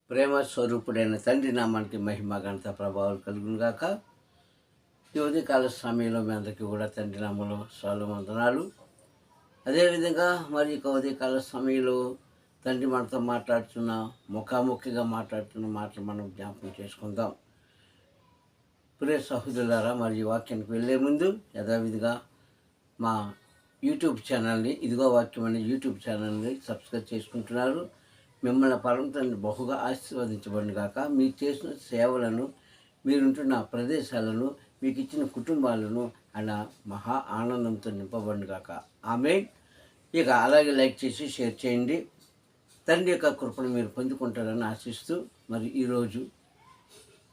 ప్రేమ స్వరూపుడైన తండ్రి నామానికి మహిమ ఘనత ప్రభావాలు కలుగును గాక. ఈ ఉదయకాల సమయంలో మీ అందరికీ కూడా తండ్రి నామంలో వందనాలు. అదేవిధంగా మరి ఇక ఉదయకాల సమయంలో తండ్రి మనతో మాట్లాడుతున్న ముఖాముఖిగా మాట్లాడుతున్న మాటలు మనం జ్ఞాపకం చేసుకుందాం. ప్రియ సహోదరులారా, మరి ఈ వాక్యానికి వెళ్ళే ముందు యథావిధిగా మా యూట్యూబ్ ఛానల్ని ఇదిగో వాక్యం అనే యూట్యూబ్ ఛానల్ని సబ్స్క్రైబ్ చేసుకుంటున్నారు. మిమ్మల్ని పరమతండ్రి బహుగా ఆశీర్వదించబడిన గాక. మీరు చేసిన సేవలను, మీరుంటున్న ప్రదేశాలను, మీకు ఇచ్చిన కుటుంబాలను అలా మహా ఆనందంతో నింపబడిన గాక. ఆమేన్. ఇక అలాగే లైక్ చేసి షేర్ చేయండి. తండ్రి యొక్క కృపను మీరు పొందుకుంటారని ఆశిస్తూ మరి ఈరోజు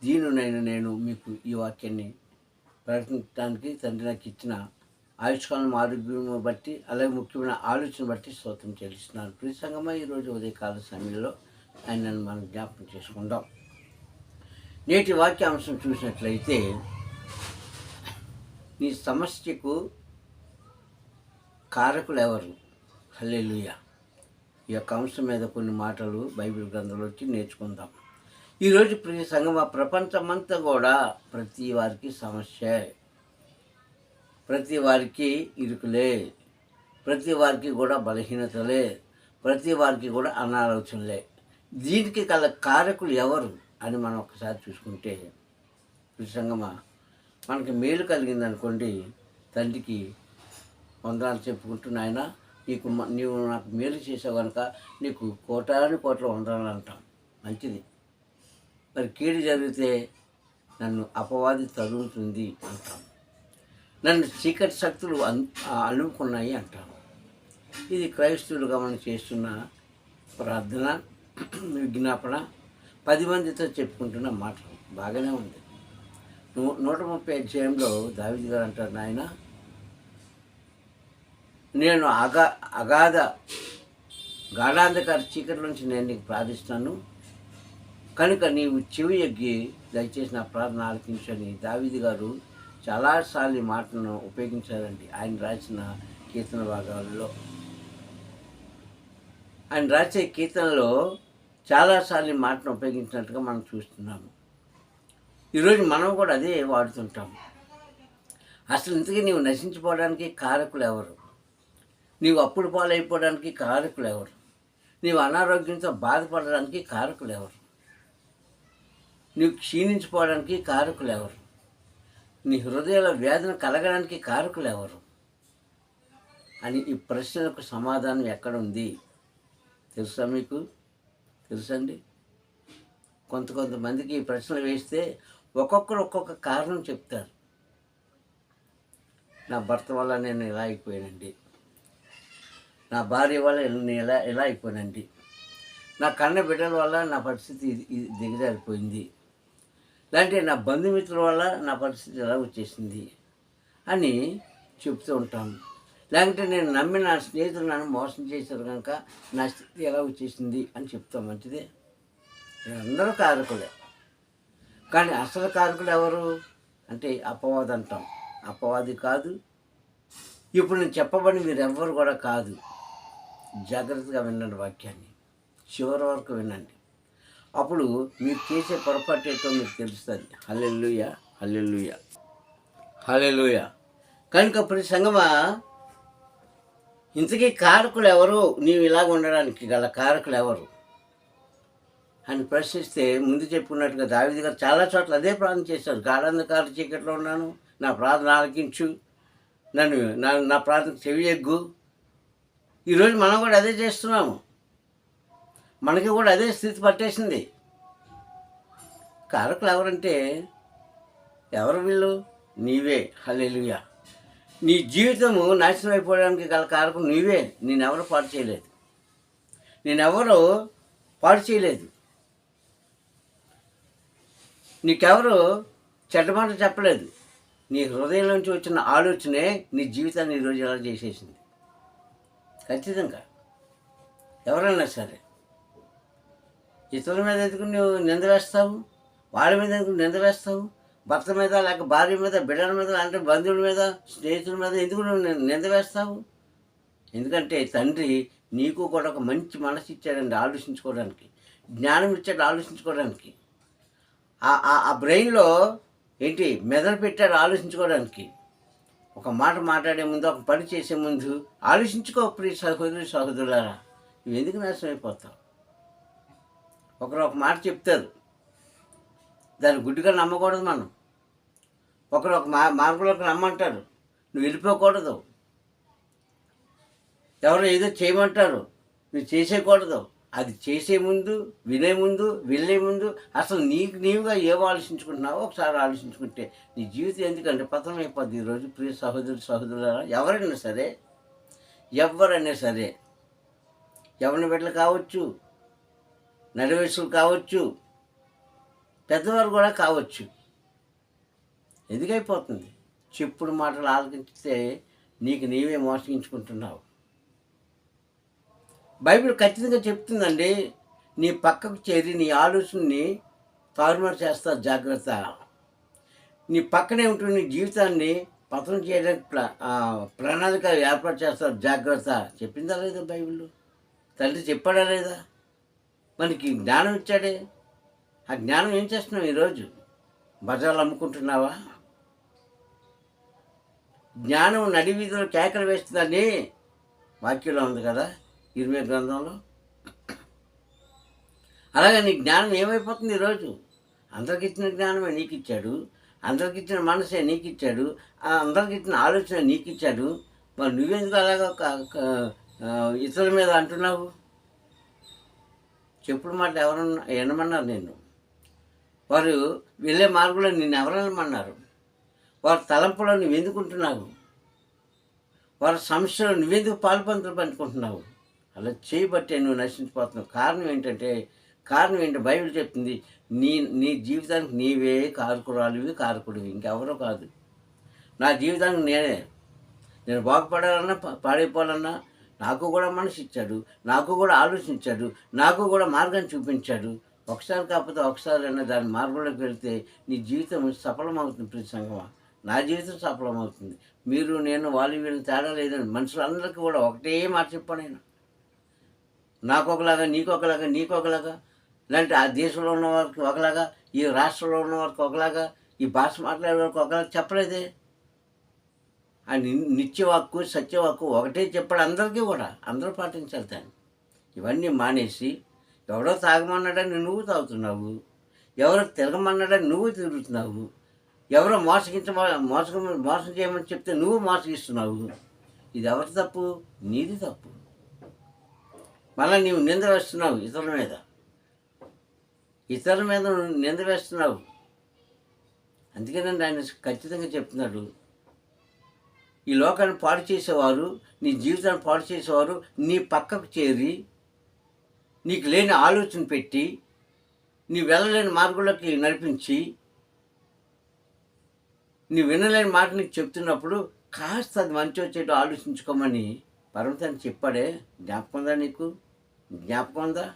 దీనునైన నేను మీకు ఈ వాక్యాన్ని ప్రకటించడానికి తండ్రి నాకు ఇచ్చిన ఆయుష్కాలం ఆరోగ్యం బట్టి, అలాగే ముఖ్యమైన ఆలోచన బట్టి స్తోత్రం చెల్లిస్తున్నాను. ప్రియ సంగమా, ఈరోజు ఉదయకాల సమయంలో ఆయనను మనం జ్ఞాపకం చేసుకుందాం. నేటి వాక్యాంశం చూసినట్లయితే, నీ సమస్యకు కారకులు ఎవరు? హల్లెలూయా. ఈ యొక్క అంశం మీద కొన్ని మాటలు బైబిల్ గ్రంథంలో వచ్చి నేర్చుకుందాం. ఈరోజు ప్రియ సంగమా, ప్రపంచమంతా కూడా ప్రతి వారికి సమస్య, ప్రతి వారికి ఇరుకులే, ప్రతి వారికి కూడా బలహీనతలే, ప్రతి వారికి కూడా అనాలోచనలే. దీనికి గల కారకులు ఎవరు అని మనం ఒకసారి చూసుకుంటే, సంగమా, మనకి మేలు కలిగింది అనుకోండి, తండ్రికి వందనాలు చెప్పుకుంటూ, నాయన నీవు నాకు మేలు చేసావు కనుక నీకు కోటాను కోట్ల వందనాలు అంటాం. మంచిది. మరి కీడు జరిగితే నన్ను అపవాది తరుగుతుంది అంటాం. నన్ను చీకటి శక్తులు అలుముకున్నాయి అంటాను. ఇది క్రైస్తవులుగా మనం చేస్తున్న ప్రార్థన, విజ్ఞాపన, 10 మందితో చెప్పుకుంటున్న మాట. బాగానే ఉంది. 130 అధ్యాయంలో దావీదు గారు అంటారు, నాయన నేను గాఢాంధకార చీకటి నుంచి నేను నీకు ప్రార్థిస్తాను కనుక నీవు చెవి ఎగ్గి దయచేసి నా ప్రార్థన ఆలకించని దావీదు గారు చాలాసార్లు ఈ మాటను ఉపయోగించారండి. ఆయన రాసిన కీర్తన భాగాలలో, ఆయన రాసే కీర్తనలో చాలాసార్లు ఈ మాటను ఉపయోగించినట్టుగా మనం చూస్తున్నాము. ఈరోజు మనం కూడా అదే వాడుతుంటాము. అసలు ఇంతకీ నీవు నశించిపోవడానికి కారకులు ఎవరు? నీవు అప్పుల పాలైపోవడానికి కారకులు ఎవరు? నీవు అనారోగ్యంతో బాధపడడానికి కారకులు ఎవరు? నీవు క్షీణించిపోవడానికి కారకులు ఎవరు? నీ హృదయాల వేదన కలగడానికి కారకులు ఎవరు అని ఈ ప్రశ్నలకు సమాధానం ఎక్కడుంది తెలుసా? మీకు తెలుసండి. కొంతమందికి ఈ ప్రశ్నలు వేస్తే ఒక్కొక్కరు ఒక్కొక్క కారణం చెప్తారు. నా భర్త వల్ల నేను ఇలా అయిపోయానండి, నా భార్య వల్ల నేను ఎలా అయిపోయానండి, నా కన్న బిడ్డల వల్ల నా పరిస్థితి దిగజారిపోయింది, లేదంటే నా బంధుమిత్రుల వల్ల నా పరిస్థితి ఎలా వచ్చేసింది అని చెప్తూ ఉంటాము. లేకుంటే నేను నమ్మి నా స్నేహితులు నన్ను మోసం చేశారు కనుక నా స్థితి ఎలా వచ్చేసింది అని చెప్తాం. మంచిదే, అందరూ కారకులే. కానీ అసలు కారకులు ఎవరు అంటే అపవాది అంటాం. అపవాది కాదు. ఇప్పుడు నేను చెప్పబడి మీరు ఎవ్వరు కూడా కాదు. జాగ్రత్తగా వినండి వాక్యాన్ని, చివరి వరకు వినండి. అప్పుడు మీరు చేసే పొరపాటు ఏంటో మీకు తెలుస్తుంది. హల్లెలూయా, హల్లెలూయా, హల్లెలూయా. కనుక ప్రతి సంగమా, ఇంతకీ కారకులు ఎవరు? నీవు ఇలాగ ఉండడానికి గల కారకులు ఎవరు అని ప్రశ్నిస్తే, ముందు చెప్పుకున్నట్టుగా దావీదు గారు చాలా చోట్ల అదే ప్రార్థన చేశారు. గాఢాంధకార చీకట్లో ఉన్నాను, నా ప్రార్థన ఆలకించు, నా ప్రార్థన చెవి ఎగ్గు. ఈరోజు మనం కూడా అదే చేస్తున్నాము. మనకి కూడా అదే స్థితి పట్టేసింది. కారకులు ఎవరంటే ఎవరు వీళ్ళు? నీవే. హల్లెలూయా. నీ జీవితము నాశనం అయిపోవడానికి గల కారకులు నీవే. నేనెవరు పాడు చేయలేదు, నీకెవరు చెడ్డమాట చెప్పలేదు. నీ హృదయం నుంచి వచ్చిన ఆలోచనే నీ జీవితాన్ని ఈరోజు ఎలా చేసేసింది. ఖచ్చితంగా ఎవరైనా సరే ఇతరుల మీద ఎందుకు నువ్వు నింద వేస్తావు? వాళ్ళ మీద ఎందుకు నింద వేస్తావు? భర్త మీద, లేక భార్య మీద, బిడ్డల మీద, అంటే బంధువుల మీద, స్నేహితుల మీద ఎందుకు నువ్వు నింద వేస్తావు? ఎందుకంటే తండ్రి నీకు కూడా ఒక మంచి మనసు ఇచ్చాడండి ఆలోచించుకోవడానికి. జ్ఞానం ఇచ్చాడు ఆలోచించుకోవడానికి. ఆ బ్రెయిన్లో ఏంటి మెదడు పెట్టాడు ఆలోచించుకోవడానికి. ఒక మాట మాట్లాడే ముందు, ఒక పని చేసే ముందు ఆలోచించుకో ప్రియ సహోదరి సహోదరులారా. నువ్వు ఎందుకు నాశనం అయిపోతావు? ఒకరు ఒక మాట చెప్తారు, దాన్ని గుడ్డిగా నమ్మకూడదు మనం. ఒకరు ఒక మార్గంలోకి రమ్మంటారు, నువ్వు వెళ్ళిపోకూడదు. ఎవరో ఏదో చేయమంటారు, నువ్వు చేసేయకూడదు. అది చేసే ముందు, వినే ముందు, వెళ్ళే ముందు అసలు నీకు నీవుగా ఏం ఆలోచించుకుంటున్నావో ఒకసారి ఆలోచించుకుంటే నీ జీవితం ఎందుకంటే పతనం అయిపోద్ది. ఈరోజు ప్రియ సహోదరు సహోదరులారా, ఎవరైనా సరే, యవ్వన బిడ్డలు కావచ్చు, నడివయసులు కావచ్చు, పెద్దవారు కూడా కావచ్చు. ఎందుకైపోతుంది? చెప్పుడు మాటలు ఆలకించితే నీకు నీవే మోసగించుకుంటున్నావు. బైబిల్ ఖచ్చితంగా చెప్తుందండి, నీ పక్కకు చేరి నీ ఆలోచనని తారుమారు చేస్తారు, జాగ్రత్త. నీ పక్కనే ఉంటున్న నీ జీవితాన్ని పతనం చేయడానికి ప్రణాళిక ఏర్పాటు చేస్తారు, జాగ్రత్త. చెప్పిందా లేదా బైబిల్లో? తండ్రి చెప్పాడా లేదా? మనకి జ్ఞానం ఇచ్చాడే. ఆ జ్ఞానం ఏం చేస్తున్నావు ఈరోజు? బజార్లు అమ్ముకుంటున్నావా? జ్ఞానం నడి వీధిలో కేకలు వేస్తుందని వాక్యంలో ఉంది కదా, ఇర్మియా గ్రంథంలో. అలాగే నీ జ్ఞానం ఏమైపోతుంది ఈరోజు? అందరికి ఇచ్చిన జ్ఞానమే నీకు ఇచ్చాడు, అందరికి ఇచ్చిన మనసే నీకు ఇచ్చాడు, అందరికి ఇచ్చిన ఆలోచన నీకు ఇచ్చాడు. మరి నువ్వెందుకు అలాగా ఇతరుల మీద అంటున్నావు? చెప్పుడు మాట ఎవరన్నా వినమన్నారు నిన్ను? వారు వెళ్ళే మార్గంలో నిన్ను ఎవరనమన్నారు? వారి తలంపులో నువ్వెందుకుంటున్నావు? వారి సమస్యలో నువ్వెందుకు పాల్పంతులు పంచుకుంటున్నావు? అలా చేయబట్టే నువ్వు నశించిపోతున్నావు. కారణం ఏంటి? బైబిల్ చెప్తుంది, నీ జీవితానికి నీవే కారకుడివి, ఇంకెవరో కాదు. నా జీవితానికి నేను బాగుపడాలన్నా పాడైపోవాలన్నా నాకు కూడా మనసు ఇచ్చాడు, నాకు కూడా ఆలోచించాడు, నాకు కూడా మార్గాన్ని చూపించాడు. ఒకసారి కాకపోతే ఒకసారైనా దాని మార్గంలోకి వెళ్తే నీ జీవితం సఫలమవుతుంది. ప్రతి సంగమా, నా జీవితం సఫలమవుతుంది. మీరు నేను వీళ్ళు తేడా లేదండి. మనుషులందరికీ కూడా ఒకటే మాట చెప్పాను నేను, నాకు ఒకలాగా, నీకొకలాగా, ఇలాంటి ఆ దేశంలో ఉన్న వారికి ఒకలాగా, ఈ రాష్ట్రంలో ఉన్న వారికి ఒకలాగా, ఈ భాష మాట్లాడే వారికి ఒకలాగా చెప్పలేదే. ఆ నిత్యవాక్కు సత్యవాక్కు ఒకటే చెప్పాడు అందరికీ కూడా. అందరూ పాటించాలి దాన్ని. ఇవన్నీ మానేసి ఎవడో తాగమన్నాడని నువ్వు తాగుతున్నావు, ఎవరో తిరగమన్నాడని నువ్వు తిరుగుతున్నావు, ఎవరో మోసం చేయమని చెప్తే నువ్వు మోసగిస్తున్నావు. ఇది ఎవరి తప్పు? నీది తప్పు. మళ్ళీ నీవు నింద వేస్తున్నావు ఇతరుల మీద నింద వేస్తున్నావు. అందుకేనండి ఆయన ఖచ్చితంగా చెప్తున్నాడు, ఈ లోకాన్ని పాడు చేసేవారు, నీ జీవితాన్ని పాడు చేసేవారు నీ పక్కకు చేరి నీకు లేని ఆలోచన పెట్టి నీ వెళ్ళలేని మార్గంలోకి నడిపించి నీ వినలేని మాట నీకు చెప్తున్నప్పుడు కాస్త అది మంచి వచ్చేటో ఆలోచించుకోమని పరమతండ్రి చెప్పాడే. జ్ఞాపకం ఉందా?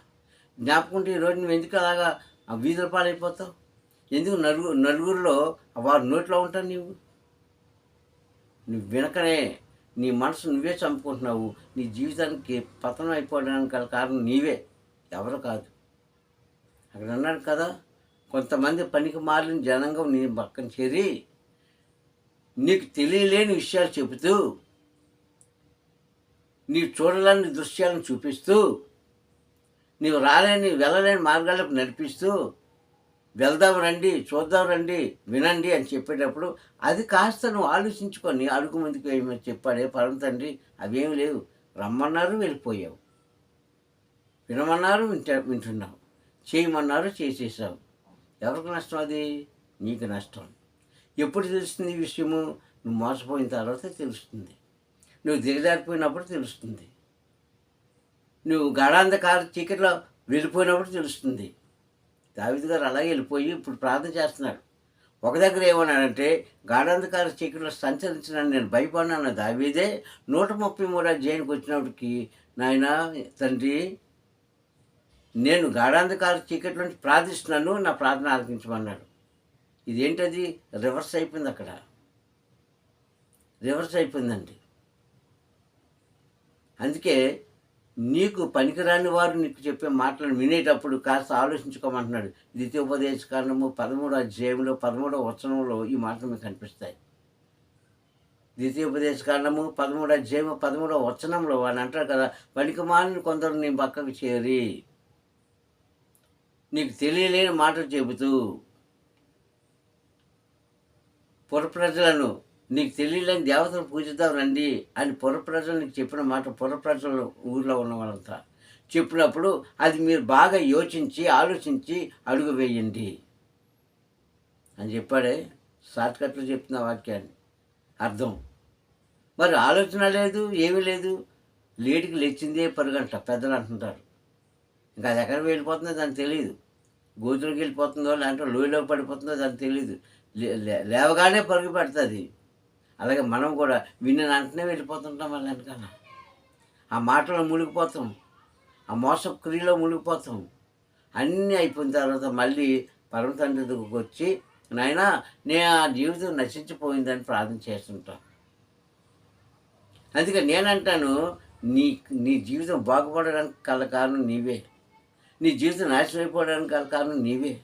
జ్ఞాపకం ఉంటే ఈరోజు నువ్వు ఎందుకు అలాగా ఆ వీధుల పాలైపోతావు? ఎందుకు నలుగురిలో వారి నోట్లో ఉంటావు? నువ్వు వినకనే నీ మనసు నువ్వే చంపుకుంటున్నావు. నీ జీవితానికి పతనం అయిపోవడానికి కారణం నీవే, ఎవరు కాదు. అక్కడ అన్నాడు కదా, కొంతమంది పనికి మాలిన జనాంగం నీ పక్కన చేరి నీకు తెలియలేని విషయాలు చెబుతూ, నీవు చూడలేని దృశ్యాలను చూపిస్తూ, నీవు వెళ్ళలేని మార్గాలకు నడిపిస్తూ, వెళ్దాం రండి, చూద్దాం రండి, వినండి అని చెప్పేటప్పుడు అది కాస్త నువ్వు ఆలోచించుకొని అడుగు ముందుకు వేయమని చెప్పాడే పరమ తండ్రి. అవేమి లేవు. రమ్మన్నారు, వెళ్ళిపోయావు. వినమన్నారు, వింటున్నావు. చేయమన్నారు, చేసేసావు. ఎవరికి నష్టం? అది నీకు నష్టం. ఎప్పుడు తెలుస్తుంది ఈ విషయము? నువ్వు మోసపోయిన తర్వాత తెలుస్తుంది. నువ్వు దిగజారిపోయినప్పుడు తెలుస్తుంది. నువ్వు గాఢాంధకార చీకట్లో వెళ్ళిపోయినప్పుడు తెలుస్తుంది. దావీదు గారు అలాగే వెళ్ళిపోయి ఇప్పుడు ప్రార్థన చేస్తున్నాడు. ఒక దగ్గర ఏమన్నాడంటే, గాఢాంధకార చీకట్లో సంచరించినాను, నేను భయపడినాను దావీదే 133 అధ్యాయానికి వచ్చినప్పటికి, నాయన తండ్రి నేను గాఢాంధకార చీకట్లో నుంచి ప్రార్థిస్తున్నాను, నా ప్రార్థన ఆలకించమన్నాడు. ఇదేంటది? రివర్స్ అయిపోయింది. అక్కడ రివర్స్ అయిపోయిందండి. అందుకే నీకు పనికిరాని వారు నీకు చెప్పే మాటలను వినేటప్పుడు కాస్త ఆలోచించుకోమంటున్నాడు. ద్వితీయోపదేశ కాండము 13వ అధ్యాయంలో 13వ వచనంలో ఈ మాటలు మీకు కనిపిస్తాయి. ద్వితీయోపదేశ కాండము 13వ అధ్యాయము 13వ వచనంలో వాడు అంటాడు కదా, పనికిమాలిన కొందరు నీ పక్కకు చేరి నీకు తెలియలేని మాటలు చెబుతూ పురప్రజలను నీకు తెలియలేని దేవతను పూజిద్దాం రండి అని పురప్రజలు నీకు చెప్పిన మాట, పురప్రజలు ఊళ్ళో ఉన్న వాళ్ళంతా చెప్పినప్పుడు అది మీరు బాగా యోచించి ఆలోచించి అడుగు వేయండి అని చెప్పాడే. షార్ట్కట్లో చెప్తున్న వాక్యాన్ని అర్థం. మరి ఆలోచన లేదు, ఏమీ లేదు. లేటికి లేచిందే పరుగంట పెద్దలు అంటుంటారు. ఇంకా అది ఎక్కడికి వెళ్ళిపోతుందో దానికి తెలియదు. గోతులోకి వెళ్ళిపోతుందో లేదంటే లోయలోకి పడిపోతుందో దానికి తెలియదు. లేవగానే పరుగు పెడుతుంది. అలాగే మనం కూడా విన్న వెంటనే వెళ్ళిపోతుంటాం. వాళ్ళ వెనకాల ఆ మాటలో మునిగిపోతాం, ఆ మోసపు క్రియలో మునిగిపోతాం. అన్నీ అయిపోయిన తర్వాత మళ్ళీ పరమ తండ్రి దగ్గరకు వచ్చి, నాయనా నేను ఆ జీవితం నశించిపోయిందని ప్రార్థన చేస్తుంటాం. అందుకే నేనంటాను, నీ నీ జీవితం బాగుపడడానికి కల కారణం నీవే. నీ జీవితం నాశనం అయిపోవడానికి కల కారణం నీవే.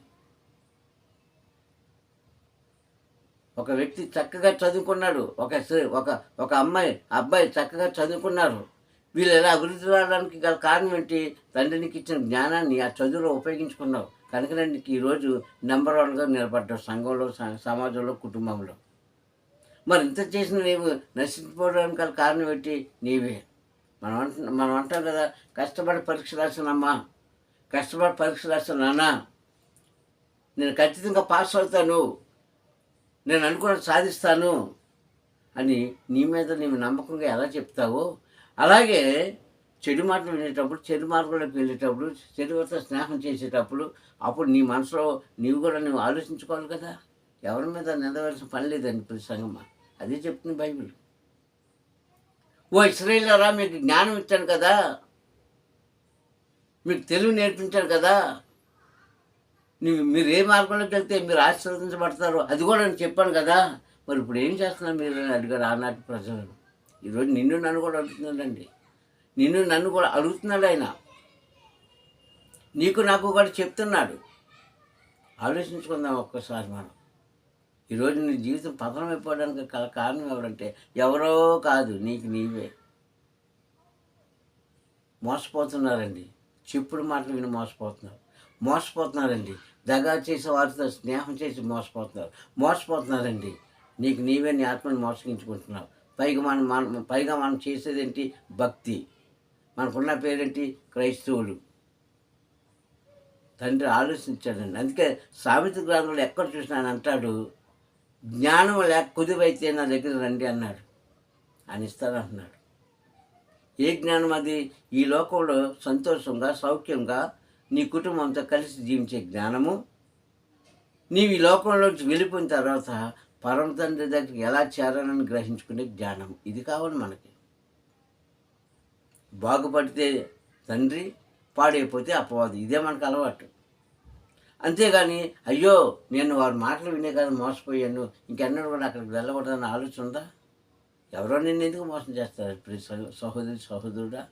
ఒక వ్యక్తి చక్కగా చదువుకున్నాడు, ఒక అబ్బాయి చక్కగా చదువుకున్నారు. వీళ్ళు ఎలా అభివృద్ధి రావడానికి గల కారణం ఏంటి? తండ్రి నీకు ఇచ్చిన జ్ఞానాన్ని ఆ చదువులో ఉపయోగించుకున్నావు కనుకనే నీకు ఈరోజు నెంబర్ 1గా నిలబడ్డావు సంఘంలో, సమాజంలో, కుటుంబంలో. మరి ఇంత చేసిన నీవు నశించిపోవడానికి గల కారణం ఏంటి? నీవే. మనం అంటాం కదా, కష్టపడి పరీక్ష రాసానమ్మా, కష్టపడి పరీక్ష రాసాను నాన్న, నేను ఖచ్చితంగా పాస్ అవుతాను, నేను అనుకున్నది సాధిస్తాను అని నీ మీద నీవు నమ్మకంగా ఎలా చెప్తావో, అలాగే చెడు మాటలు వినేటప్పుడు, చెడు మార్గంలోకి వెళ్ళేటప్పుడు, చెడుతో స్నేహం చేసేటప్పుడు అప్పుడు నీ మనసులో నువ్వు ఆలోచించుకోవాలి కదా. ఎవరి మీద నిందవలసిన పని లేదండి ప్రతి సంగమా. అదే చెప్తుంది బైబిల్. ఓ ఇశ్రాయేలురా, మీకు జ్ఞానం ఇచ్చాను కదా, మీకు తెలుగు నేర్పించాను కదా, మీరు ఏ మార్గంలోకి వెళ్తే మీరు ఆశీర్వదించబడతారో అది కూడా నేను చెప్పాను కదా. మరి ఇప్పుడు ఏం చేస్తున్నారు మీరు అని అడిగారు ఆనాటి ప్రజలను. ఈరోజు నిన్ను నన్ను కూడా అడుగుతున్నాడండి. నిన్ను నన్ను కూడా అడుగుతున్నాడు ఆయన. నీకు నాకు కూడా చెప్తున్నాడు. ఆలోచించుకుందాం ఒక్కసారి మనం. ఈరోజు నీ జీవితం పతనం అయిపోవడానికి కారణం ఎవరంటే ఎవరో కాదు, నీకు నీవే. మోసపోతున్నారండి. చెప్పుడు మాటలు విని మోసపోతున్నారండి. దగా చేసే వారితో స్నేహం చేసి మోసపోతున్నారండి. నీకు నీవే నీ ఆత్మని మోసగించుకుంటున్నావు. పైగా మనం చేసేదేంటి? భక్తి. మనకున్న పేరేంటి? క్రైస్తవులు. తండ్రి ఆలోచించాడండి. అందుకే సామెత గ్రంథంలో ఎక్కడ చూసినా ఆయన అంటాడు, జ్ఞానం లేక కుదువైతే నా దగ్గర రండి అన్నాడు. ఆయన ఇస్తానంటున్నాడు. ఏ జ్ఞానం అది? ఈ లోకంలో సంతోషంగా, సౌఖ్యంగా నీ కుటుంబంతో కలిసి జీవించే జ్ఞానము. నీవు ఈ లోకంలోంచి వెళ్ళిపోయిన తర్వాత పరమ తండ్రి దగ్గరికి ఎలా చేరాలని గ్రహించుకునే జ్ఞానం. ఇది కావాలి మనకి. బాగుపడితే తండ్రి, పాడైపోతే అపవాది. ఇదే మనకు అలవాటు. అంతేగాని అయ్యో నేను వారి మాటలు వినే కదా మోసపోయాను, ఇంకెన్నడూ కూడా అక్కడికి వెళ్ళకూడదన్న ఆలోచన ఉందా? ఎవరో నిన్ను ఎందుకు మోసం చేస్తారు? ప్రియ సహోదరుడా,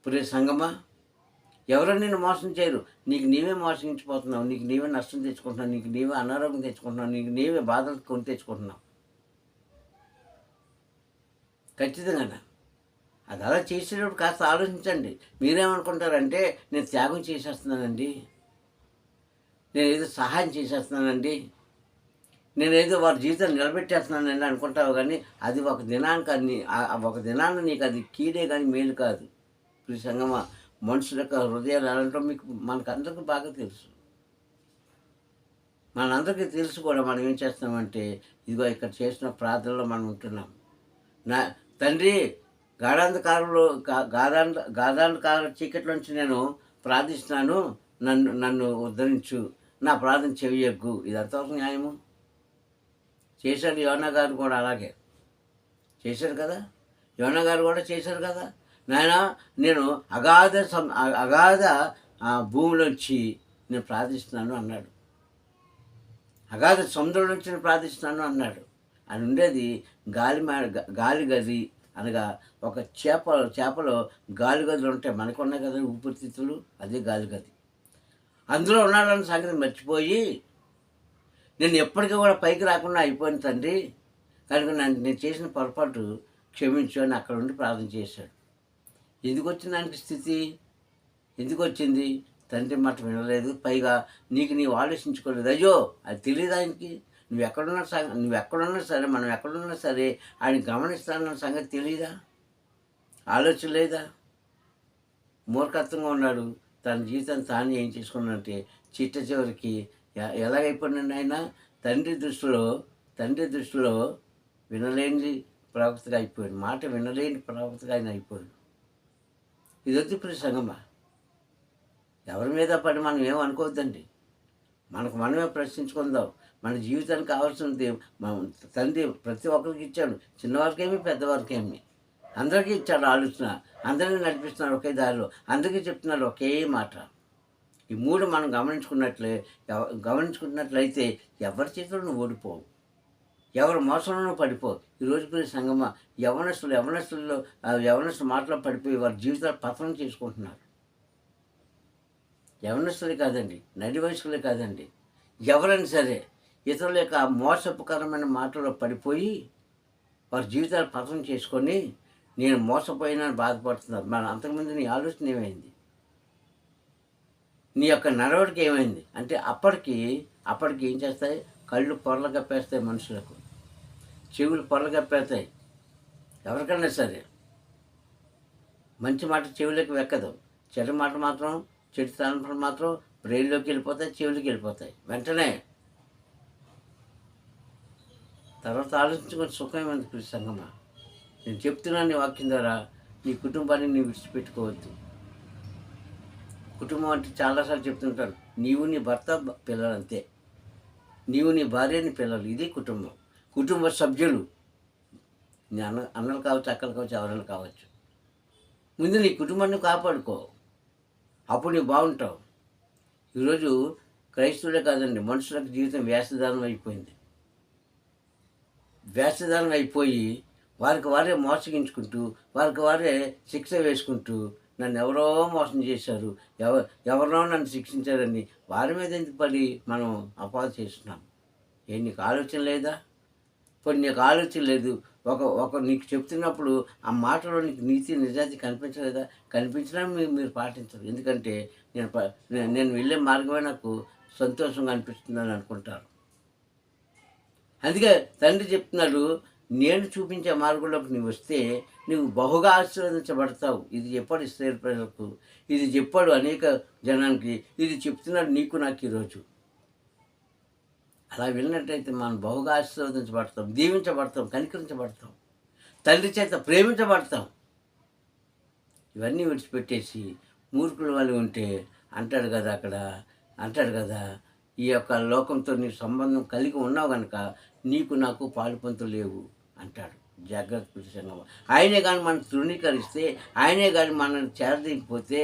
ప్రియ సంగమా, ఎవరో నిన్ను మోసం చేయరు. నీకు నీవే మోసగించిపోతున్నావు, నీకు నీవే నష్టం తెచ్చుకుంటున్నావు, నీకు నీవే అనారోగ్యం తెచ్చుకుంటున్నావు, నీకు నీవే బాధలు కొని తెచ్చుకుంటున్నావు. ఖచ్చితంగా అది అలా చేసేటప్పుడు కాస్త ఆలోచించండి. మీరేమనుకుంటారంటే నేను త్యాగం చేసేస్తున్నానండి, నేనేదో సహాయం చేసేస్తున్నానండి, నేనేదో వారి జీవితాన్ని నిలబెట్టేస్తున్నానండి అనుకుంటావు. కానీ అది ఒక దినాన్ని నీకు అది కీడే కానీ మేలు కాదు. ప్రియ సంగమా, మనుషుల యొక్క హృదయాలు అనటం మనకందరికీ బాగా తెలుసు. మనందరికీ తెలుసు కూడా. మనం ఏం చేస్తున్నామంటే ఇదిగో ఇక్కడ చేసిన ప్రార్థనలో మనం ఉంటున్నాం. నా తండ్రి, గాఢాంధకార చీకట్లోంచి నేను ప్రార్థిస్తున్నాను, నన్ను ఉద్ధరించు, నా ప్రార్థన చెవియొగ్గు. ఇది ఎంతవరకు న్యాయము? చేశాడు యోనా గారు కూడా, అలాగే చేశారు కదా. యోనా గారు కూడా చేశారు కదా. నాయన, నేను అగాధ భూమిలోంచి నేను ప్రార్థిస్తున్నాను అన్నాడు. అగాధ సముద్రం నుంచి నేను ప్రార్థిస్తున్నాను అన్నాడు. అని ఉండేది గాలి గది, అనగా ఒక చేపలో గాలి గదులు ఉంటాయి, మనకున్నాయి కదా ఊపిరితిత్తులు, అదే గాలి గది. అందులో ఉన్నాడన్న సంగతి మర్చిపోయి నేను ఎప్పటికీ కూడా పైకి రాకుండా అయిపోయాను తండ్రి, కనుక నేను చేసిన పొరపాటు క్షమించు అని అక్కడ ఉండి ప్రార్థన చేశాడు. ఎందుకు వచ్చింది దానికి స్థితి? ఎందుకు వచ్చింది? తండ్రి మాట వినలేదు, పైగా నీవు ఆలోచించుకోలేదు. అయ్యో అది తెలియదు ఆయనకి. నువ్వెక్కడున్నా సరే, మనం ఎక్కడున్నా సరే ఆయన గమనిస్తానన్న సంగతి తెలియదా? ఆలోచన లేదా? మూర్ఖత్వంగా ఉన్నాడు. తన జీవితాన్ని తాను ఏం చేసుకున్నాడంటే చిట్ట చివరికి ఎలాగైపోయినాడు ఆయన? తండ్రి దృష్టిలో వినలేని ప్రవక్తగా అయిపోయాడు. మాట వినలేని ప్రవక్తగా ఆయన అయిపోయాడు. ఇది వద్దు ఇప్పుడు సంగమా. ఎవరి మీద పడి మనం ఏమనుకోవద్దండి. మనకు మనమే ప్రశ్నించుకుందాం. మన జీవితానికి కావాల్సినది తండ్రి ప్రతి ఒక్కరికి ఇచ్చాడు. చిన్నవారికేమి పెద్దవారికేమి అందరికీ ఇచ్చాడు ఆలోచన. అందరినీ నడిపిస్తున్నాడు ఒకే దారిలో, అందరికీ చెప్తున్నాడు ఒకే మాట. ఈ మూడు మనం గమనించుకున్నట్లయితే ఎవరి చేతిలో నువ్వు ఓడిపోవు, ఎవరు మోసంలో పడిపోవు. ఈరోజు మీరు సంగమ యవనస్తులు మాటలో పడిపోయి వారి జీవితాలు పతనం చేసుకుంటున్నారు. యవనస్తులే కాదండి, నడి వయసులే కాదండి, ఎవరైనా సరే ఇతరుల యొక్క మోసపుకరమైన మాటలో పడిపోయి వారి జీవితాలు పతనం చేసుకొని నేను మోసపోయినా బాధపడుతున్నారు. మన అంతకుముందు నీ ఆలోచన ఏమైంది? నీ యొక్క నడవడిక ఏమైంది? అంటే అప్పటికి ఏం చేస్తాయి? కళ్ళు పొరలు కప్పేస్తాయి, మనుషులకు చెవులు పొరలు కప్పేస్తాయి. ఎవరికైనా సరే మంచి మాట చెవులకు వెక్కదు, చెడు మాట మాత్రం, చెడు తలంపులు మాత్రం బ్రెయిన్లోకి వెళ్ళిపోతాయి, చెవులకి వెళ్ళిపోతాయి వెంటనే. తర్వాత ఆలోచించుకొని సుఖమేమంది కృషి సంగమా. నేను చెప్తున్నాను ఈ వాక్యం ద్వారా, నీ కుటుంబాన్ని నీవు విడిచిపెట్టుకోవద్దు. కుటుంబం అంటే చాలాసార్లు చెప్తుంటాను, నీవు నీ భర్త పిల్లలు అంతే, నీవు నీ భార్యని పిల్లలు, ఇది కుటుంబం. కుటుంబ సభ్యులు నీ అన్నలు కావచ్చు, అక్కలు కావచ్చు, ఎవరైనా కావచ్చు. ముందు నీ కుటుంబాన్ని కాపాడుకో, అప్పుడు నీవు బాగుంటావు. ఈరోజు క్రైస్తవులే కాదండి, మనుషులకు జీవితం వేషధానం అయిపోయి వారికి వారే మోసగించుకుంటూ, వారికి వారే శిక్ష వేసుకుంటూ, నన్ను ఎవరో మోసం చేశారు, ఎవరో నన్ను శిక్షించారని వారి మీద ఎందుకు పడి మనం అపాధ చేస్తున్నాం. నీకు ఆలోచన లేదా? కొన్ని నీకు ఆలోచన లేదు. ఒక నీకు చెప్తున్నప్పుడు ఆ మాటలో నీకు నీతి నిజాయితీ కనిపించలేదా? కనిపించినా మీరు పాటించరు. ఎందుకంటే నేను వెళ్ళే మార్గమే నాకు సంతోషంగా అనిపిస్తుందని అనుకుంటారు. అందుకే తండ్రి చెప్తున్నాడు, నేను చూపించే మార్గంలోకి నువ్వు వస్తే నువ్వు బహుగా ఆశీర్వదించబడతావు. ఇది చెప్పాడు ఇశ్రాయేలు ప్రజలకు, ఇది చెప్పాడు అనేక జనానికి, ఇది చెప్తున్నాడు నీకు నాకు ఈరోజు. అలా వెళ్ళినట్టయితే మనం బహుగా ఆశీర్వదించబడతాం, దీవించబడతాం, కనికరించబడతాం, తండ్రి చేత ప్రేమించబడతాం. ఇవన్నీ విడిచిపెట్టేసి మూర్ఖుల వాళ్ళు ఉంటే అంటాడు కదా, ఈ యొక్క లోకంతో నీ సంబంధం కలిగి ఉన్నావు కనుక నీకు నాకు పాలుపంతులు లేవు అంటాడు. జాగ్రత్త పిలిచాను. ఆయనే కానీ మనం తృణీకరిస్తే, ఆయనే కానీ మనల్ని చేరదీకపోతే,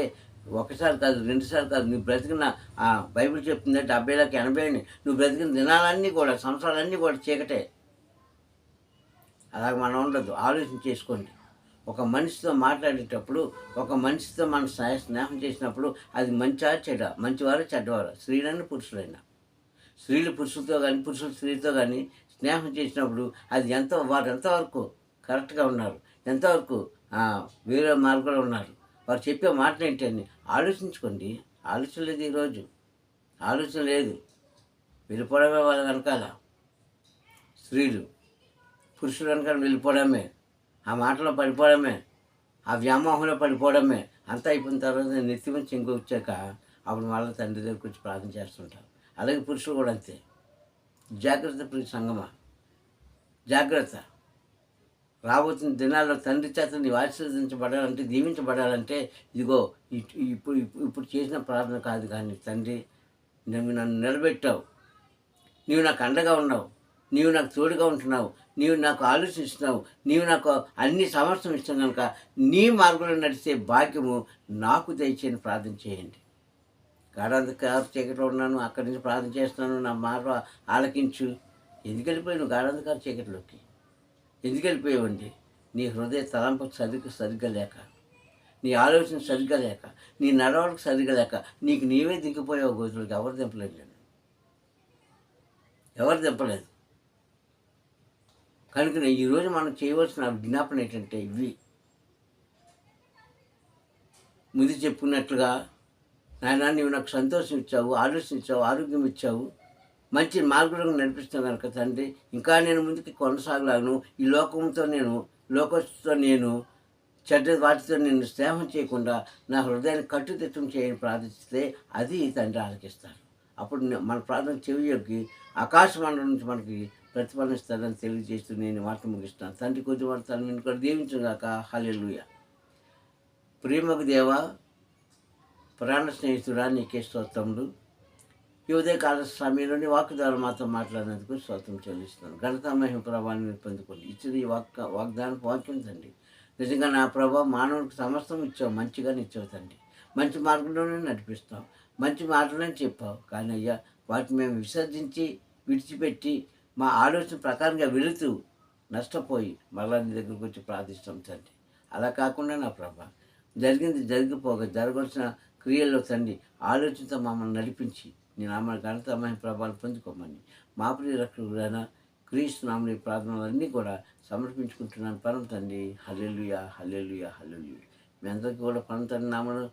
ఒకసారి కాదు, రెండుసార్లు కాదు, నువ్వు బ్రతికిన బైబిల్ చెప్తుంది 70 80 నువ్వు బ్రతికిన దినాలన్నీ కూడా, సంవత్సరాలన్నీ కూడా చీకటే. అలాగే మనం ఉండదు. ఆలోచన చేసుకోండి. ఒక మనిషితో మాట్లాడేటప్పుడు, ఒక మనిషితో మనం స్నేహం చేసినప్పుడు అది మంచా చెడ్డ, మంచివారు చెడ్డవారు, స్త్రీలైనా పురుషులైనా, స్త్రీలు పురుషులతో కానీ పురుషులు స్త్రీలతో కానీ స్నేహం చేసినప్పుడు అది వారు ఎంతవరకు కరెక్ట్గా ఉన్నారు, ఎంతవరకు వేరే మార్గంలో ఉన్నారు, వారు చెప్పే మాటలు ఏంటని ఆలోచించుకోండి. ఆలోచన లేదు, ఈరోజు ఆలోచన లేదు. వెళ్ళిపోవడమే వాళ్ళ వెనకాల, స్త్రీలు పురుషుల వెనకాల వెళ్ళిపోవడమే, ఆ మాటలో పడిపోవడమే, ఆ వ్యామోహంలో పడిపోవడమే. అంతా అయిపోయిన తర్వాత నెత్తి నుంచి వచ్చాక అప్పుడు మళ్ళీ తండ్రి దగ్గరికి వచ్చి ప్రార్థన చేస్తుంటారు. అలాగే పురుషులు కూడా అంతే. జాగ్రత్త ప్రియ సంగమా, జాగ్రత్త. రాబోతున్న దినాల్లో తండ్రి చేత నీవు ఆశీర్వదించబడాలంటే, దీవించబడాలంటే ఇదిగో ఇప్పుడు చేసిన ప్రార్థన కాదు, కానీ తండ్రి నువ్వు నన్ను నిలబెట్టావు, నీవు నాకు అండగా ఉన్నావు, నీవు నాకు తోడుగా ఉంటున్నావు, నీవు నాకు ఆలోచిస్తున్నావు, నీవు నాకు అన్ని సమస్యలు ఇస్తావు కనుక నీ మార్గంలో నడిచే భాగ్యము నాకు దయచేయని ప్రార్థన చేయండి. గాఢంధకార చీకట్లో ఉన్నాను, అక్కడి నుంచి ప్రార్థన చేస్తున్నాను, నా మాట ఆలకించు. ఎందుకు వెళ్ళిపోయావు గాఢంధకార చీకటిలోకి? ఎందుకు వెళ్ళిపోయావండి? నీ హృదయ తలంపు సరిగ్గా లేక, నీ ఆలోచన సరిగ్గా లేక, నీ నడవడిక సరిగ్గా లేక నీకు నీవే దిగిపోయావు గోతులకు. ఎవరు దింపలేదు నేను, ఎవరు దింపలేదు. కనుక ఈరోజు మనం చేయవలసిన విజ్ఞాపన ఏంటంటే ఇవి. ముందు చెప్పుకున్నట్లుగా, నాయన నీవు నాకు సంతోషం ఇచ్చావు, ఆలోచన ఇచ్చావు, ఆరోగ్యం ఇచ్చావు, మంచి మార్గంలో నడిపిస్తాను కనుక తండ్రి, ఇంకా నేను ముందుకు కొనసాగలాను. ఈ లోకంతో నేను చెడ్డ వాటితో నేను స్నేహం చేయకుండా నా హృదయాన్ని కట్టుదిట్టం చేయని ప్రార్థిస్తే అది తండ్రి ఆలకిస్తారు. అప్పుడు మన ప్రార్థన చెవియోకి ఆకాశమండలం నుంచి మనకి ప్రతిఫలిస్తారని తెలియజేస్తూ నేను మాట ముగిస్తాను. తండ్రి కొద్ది వార్తలు నేను కూడా దీవించుగాక. హల్లెలూయా. ప్రేమకు దేవ, ప్రాణ స్నేహితుడా, నీకే స్తోత్రములు. ఈ ఉదయకాల సమయంలోని వాక్కు ద్వారా మాతో మాట్లాడినందుకు స్తోత్రం చెల్లిస్తున్నాను. ఘనత మహిమ ప్రభావాన్ని పొందుకోండి. ఇచ్చిన ఈ వాగ్దానం వాక్యం తండ్రి, నిజంగా నా ప్రభావ మానవుడికి సమస్తం ఇచ్చావు, మంచిగానే ఇచ్చావు తండ్రి. మంచి మార్గంలోనే నడిపిస్తావు, మంచి మాటలని చెప్పావు. కానీ అయ్యా, వాటిని మేము విడిచిపెట్టి మా ఆలోచన ప్రకారంగా వెళుతూ నష్టపోయి మళ్ళా నీ దగ్గరకు వచ్చి ప్రార్థిస్తాం తండ్రి. అలా కాకుండా నా ప్రభా, జరగవలసిన క్రియల్లో తండ్రి ఆలోచనతో మమ్మల్ని నడిపించి నీ నామాన్ని ఘనత మహిమ ప్రభావాలు పొందుకోమని మా ప్రియ రక్షకుడైన క్రీస్తు నామని ప్రార్థనలన్నీ కూడా సమర్పించుకుంటున్నాను పరమ తండ్రి. హల్లెలూయా, హల్లెలూయా, హల్లెలూయా. మీ అందరికీ కూడా పరమ తండ్రి నామను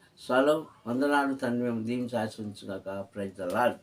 వందనాలు తండ్రి. మేము దీవించి ఆశీర్వదించుగాక. Praise the lord.